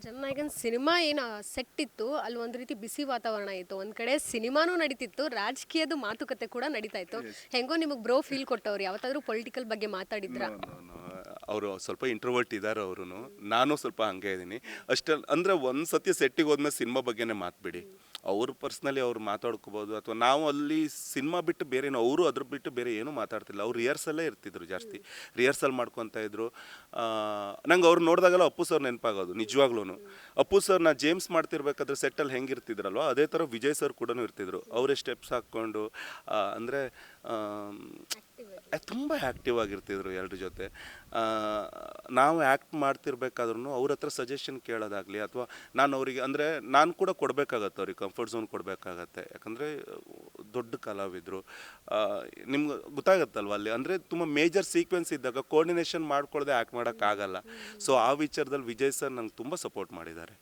ಜನನಾಯಕನ್ cinema ಏನು set ಇತ್ತು ಅಲ್ಲಿ ಒಂದು ರೀತಿ ಬಿಸಿ ವಾತಾವರಣ ಇತ್ತು. ಒಂದ್ ಕಡೆ ಸಿನಿಮಾನೂ ನಡೀತಿತ್ತು, ರಾಜಕೀಯದ ಮಾತುಕತೆ ಕೂಡ ನಡೀತಾ ಇತ್ತು. ಹೆಂಗೋ ನಿಮಗೆ ಬ್ರೋ ಫೀಲ್ ಕೊಟ್ಟವ್ರು ಯಾವತ್ತಾದ್ರೂ ಪೊಲಿಟಿಕಲ್ ಬಗ್ಗೆ ಮಾತಾಡಿದ್ರ? ಅವರು ಸ್ವಲ್ಪ ಇಂಟ್ರೋವರ್ಟ್ ಇದ್ದಾರೆ ಅವರು. ನಾನು ಸ್ವಲ್ಪ ಹಂಗೆ ಇದ್ದೀನಿ ಅಷ್ಟೇ. ಅಂದರೆ ಒಂದು ಸತಿ ಸೆಟ್ಟಿಗೆ ಹೋದ್ಮೇಲೆ ಸಿನಿಮಾ ಬಗ್ಗೆನೇ ಮಾತುಬಿಡಿ. ಅವರು ಪರ್ಸ್ನಲಿ ಅವ್ರು ಮಾತಾಡ್ಕೋಬೋದು, ಅಥವಾ ನಾವು ಅಲ್ಲಿ ಸಿನಿಮಾ ಬಿಟ್ಟು ಬೇರೆ ಅವರು ಅದ್ರ ಬಿಟ್ಟು ಬೇರೆ ಏನೂ ಮಾತಾಡ್ತಿಲ್ಲ. ಅವ್ರು ರಿಹರ್ಸಲ್ಲೇ ಇರ್ತಿದ್ರು, ಜಾಸ್ತಿ ರಿಹರ್ಸಲ್ ಮಾಡ್ಕೊತಾ ಇದ್ರು. ನಂಗೆ ಅವ್ರು ನೋಡಿದಾಗೆಲ್ಲ ಅಪ್ಪು ಸರ್ ನೆನಪಾಗೋದು ನಿಜವಾಗ್ಲೂ. ಅಪ್ಪು ಸರ್ ನಾ ಜೇಮ್ಸ್ ಮಾಡ್ತಿರ್ಬೇಕಾದ್ರೆ ಸೆಟ್ಟಲ್ಲಿ ಹೆಂಗಿರ್ತಿದ್ರಲ್ವ ಅದೇ ಥರ ವಿಜಯ್ ಸರ್ ಕೂಡ ಇರ್ತಿದ್ರು. ಅವರೇ ಸ್ಟೆಪ್ಸ್ ಹಾಕ್ಕೊಂಡು ಅಂದರೆ ತುಂಬ ಆ್ಯಕ್ಟಿವ್ ಆಗಿರ್ತಿದ್ರು ಎಲ್ಲರ ಜೊತೆ. ನಾವು ಆ್ಯಕ್ಟ್ ಮಾಡ್ತಿರ್ಬೇಕಾದ್ರೂ ಅವ್ರ ಹತ್ರ ಸಜೆಷನ್ ಕೇಳೋದಾಗಲಿ, ಅಥವಾ ನಾನು ಅವರಿಗೆ ಅಂದರೆ ನಾನು ಕೂಡ ಕೊಡಬೇಕಾಗತ್ತೆ, ಅವ್ರಿಗೆ ಕಂಫರ್ಟ್ ಝೋನ್ ಕೊಡಬೇಕಾಗತ್ತೆ. ಯಾಕಂದರೆ ದೊಡ್ಡ ಕಲಾವಿದರು, ನಿಮ್ಗೆ ಗೊತ್ತಾಗತ್ತಲ್ವ ಅಲ್ಲಿ. ಅಂದರೆ ತುಂಬ ಮೇಜರ್ ಸೀಕ್ವೆನ್ಸ್ ಇದ್ದಾಗ ಕೋರ್ಡಿನೇಷನ್ ಮಾಡ್ಕೊಳ್ಳದೆ ಆ್ಯಕ್ಟ್ ಮಾಡೋಕ್ಕಾಗಲ್ಲ. ಸೊ ಆ ವಿಚಾರದಲ್ಲಿ ವಿಜಯ್ ಸರ್ ನಂಗೆ ತುಂಬ ಸಪೋರ್ಟ್ ಮಾಡಿದ್ದಾರೆ.